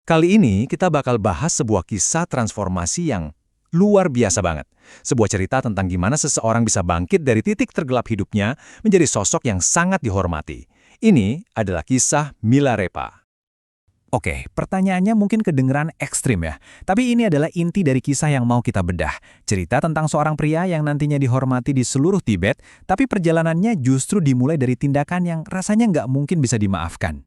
Kali ini kita bakal bahas sebuah kisah transformasi yang luar biasa banget. Sebuah cerita tentang gimana seseorang bisa bangkit dari titik tergelap hidupnya menjadi sosok yang sangat dihormati. Ini adalah kisah Milarepa. Oke, pertanyaannya mungkin kedengeran ekstrim ya. Tapi ini adalah inti dari kisah yang mau kita bedah. Cerita tentang seorang pria yang nantinya dihormati di seluruh Tibet, tapi perjalanannya justru dimulai dari tindakan yang rasanya nggak mungkin bisa dimaafkan.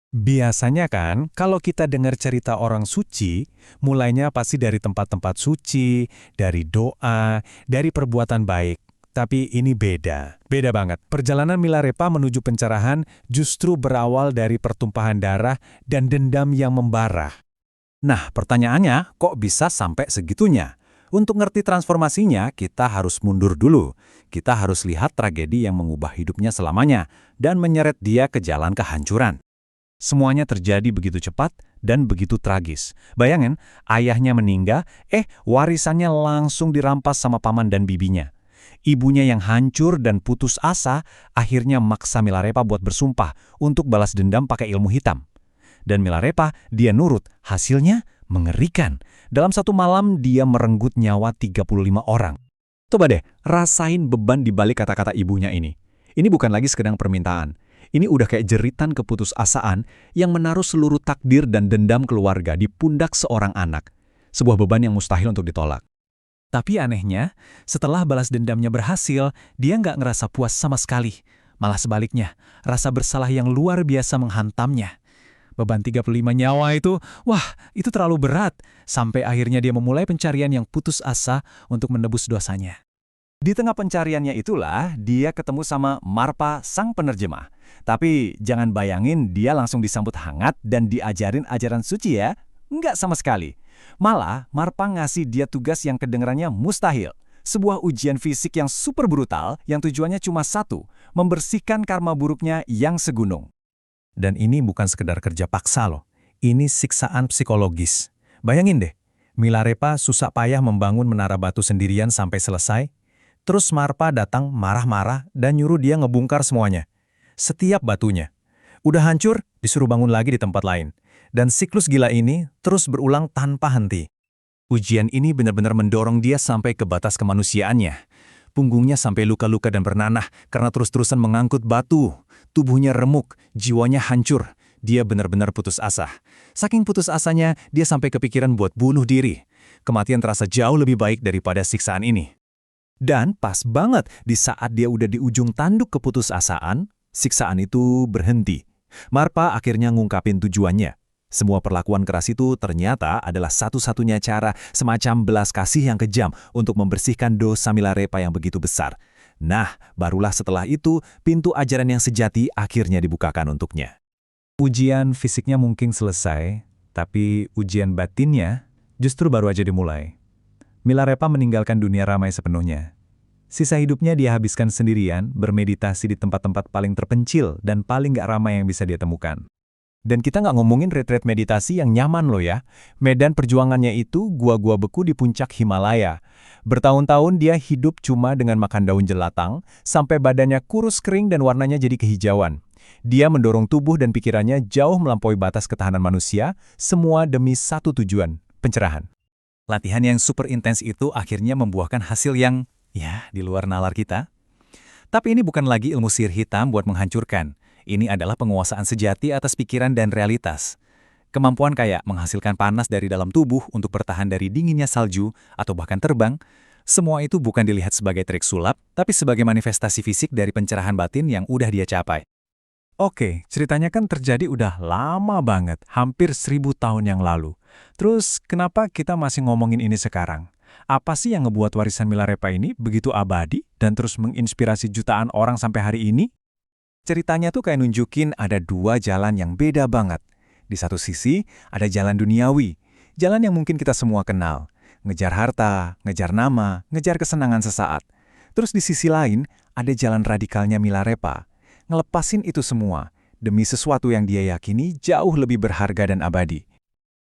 Biasanya kan, kalau kita dengar cerita orang suci, mulainya pasti dari tempat-tempat suci, dari doa, dari perbuatan baik. Tapi ini beda. Beda banget. Perjalanan Milarepa menuju pencerahan justru berawal dari pertumpahan darah dan dendam yang membara. Nah, pertanyaannya, kok bisa sampai segitunya? Untuk ngerti transformasinya, kita harus mundur dulu. Kita harus lihat tragedi yang mengubah hidupnya selamanya dan menyeret dia ke jalan kehancuran. Semuanya terjadi begitu cepat dan begitu tragis. Bayangin, ayahnya meninggal, warisannya langsung dirampas sama paman dan bibinya. Ibunya yang hancur dan putus asa akhirnya maksa Milarepa buat bersumpah untuk balas dendam pakai ilmu hitam. Dan Milarepa, dia nurut. Hasilnya mengerikan. Dalam satu malam dia merenggut nyawa 35 orang. Coba deh, rasain beban di balik kata-kata ibunya ini. Ini bukan lagi sekedar permintaan. Ini udah kayak jeritan keputusasaan yang menaruh seluruh takdir dan dendam keluarga di pundak seorang anak. Sebuah beban yang mustahil untuk ditolak. Tapi anehnya, setelah balas dendamnya berhasil, dia nggak ngerasa puas sama sekali. Malah sebaliknya, rasa bersalah yang luar biasa menghantamnya. Beban 35 nyawa itu, itu terlalu berat. Sampai akhirnya dia memulai pencarian yang putus asa untuk menebus dosanya. Di tengah pencariannya itulah, dia ketemu sama Marpa, sang penerjemah. Tapi jangan bayangin dia langsung disambut hangat dan diajarin ajaran suci ya. Enggak sama sekali. Malah, Marpa ngasih dia tugas yang kedengarannya mustahil. Sebuah ujian fisik yang super brutal yang tujuannya cuma satu, membersihkan karma buruknya yang segunung. Dan ini bukan sekedar kerja paksa loh. Ini siksaan psikologis. Bayangin deh, Milarepa susah payah membangun menara batu sendirian sampai selesai. Terus Marpa datang marah-marah dan nyuruh dia ngebongkar semuanya. Setiap batunya. Udah hancur, disuruh bangun lagi di tempat lain. Dan siklus gila ini terus berulang tanpa henti. Ujian ini benar-benar mendorong dia sampai ke batas kemanusiaannya. Punggungnya sampai luka-luka dan bernanah karena terus-terusan mengangkut batu. Tubuhnya remuk, jiwanya hancur. Dia benar-benar putus asa. Saking putus asanya, dia sampai kepikiran buat bunuh diri. Kematian terasa jauh lebih baik daripada siksaan ini. Dan pas banget di saat dia udah di ujung tanduk keputusasaan, siksaan itu berhenti. Marpa akhirnya ngungkapin tujuannya. Semua perlakuan keras itu ternyata adalah satu-satunya cara semacam belas kasih yang kejam untuk membersihkan dosa Milarepa yang begitu besar. Nah, barulah setelah itu, pintu ajaran yang sejati akhirnya dibukakan untuknya. Ujian fisiknya mungkin selesai, tapi ujian batinnya justru baru aja dimulai. Milarepa meninggalkan dunia ramai sepenuhnya. Sisa hidupnya dia habiskan sendirian, bermeditasi di tempat-tempat paling terpencil dan paling gak ramai yang bisa dia temukan. Dan kita nggak ngomongin retret meditasi yang nyaman loh ya. Medan perjuangannya itu gua-gua beku di puncak Himalaya. Bertahun-tahun dia hidup cuma dengan makan daun jelatang, sampai badannya kurus kering dan warnanya jadi kehijauan. Dia mendorong tubuh dan pikirannya jauh melampaui batas ketahanan manusia, semua demi satu tujuan, pencerahan. Latihan yang super intens itu akhirnya membuahkan hasil yang, di luar nalar kita. Tapi ini bukan lagi ilmu sihir hitam buat menghancurkan. Ini adalah penguasaan sejati atas pikiran dan realitas. Kemampuan kayak menghasilkan panas dari dalam tubuh untuk bertahan dari dinginnya salju atau bahkan terbang, semua itu bukan dilihat sebagai trik sulap, tapi sebagai manifestasi fisik dari pencerahan batin yang udah dia capai. Oke, ceritanya kan terjadi udah lama banget, hampir 1000 tahun yang lalu. Terus, kenapa kita masih ngomongin ini sekarang? Apa sih yang ngebuat warisan Milarepa ini begitu abadi dan terus menginspirasi jutaan orang sampai hari ini? Ceritanya tuh kayak nunjukin ada dua jalan yang beda banget. Di satu sisi, ada jalan duniawi. Jalan yang mungkin kita semua kenal. Ngejar harta, ngejar nama, ngejar kesenangan sesaat. Terus di sisi lain, ada jalan radikalnya Milarepa. Ngelepasin itu semua, demi sesuatu yang dia yakini jauh lebih berharga dan abadi.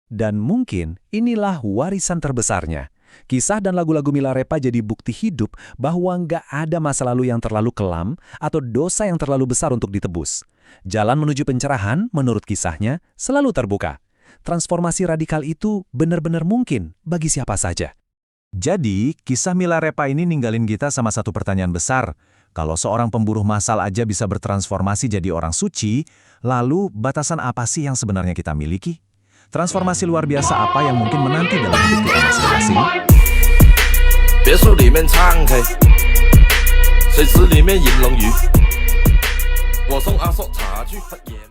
Dan mungkin inilah warisan terbesarnya. Kisah dan lagu-lagu Milarepa jadi bukti hidup bahwa nggak ada masa lalu yang terlalu kelam atau dosa yang terlalu besar untuk ditebus. Jalan menuju pencerahan, menurut kisahnya, selalu terbuka. transformasi radikal itu benar-benar mungkin bagi siapa saja. Jadi, kisah Milarepa ini ninggalin kita sama satu pertanyaan besar. Kalau seorang pemburu massal aja bisa bertransformasi jadi orang suci, lalu batasan apa sih yang sebenarnya kita miliki? Transformasi luar biasa apa yang mungkin menanti dalam hidup kita masing-masing? 别墅里面敞开，水池里面饮龙鱼，我送阿叔茶去喝盐。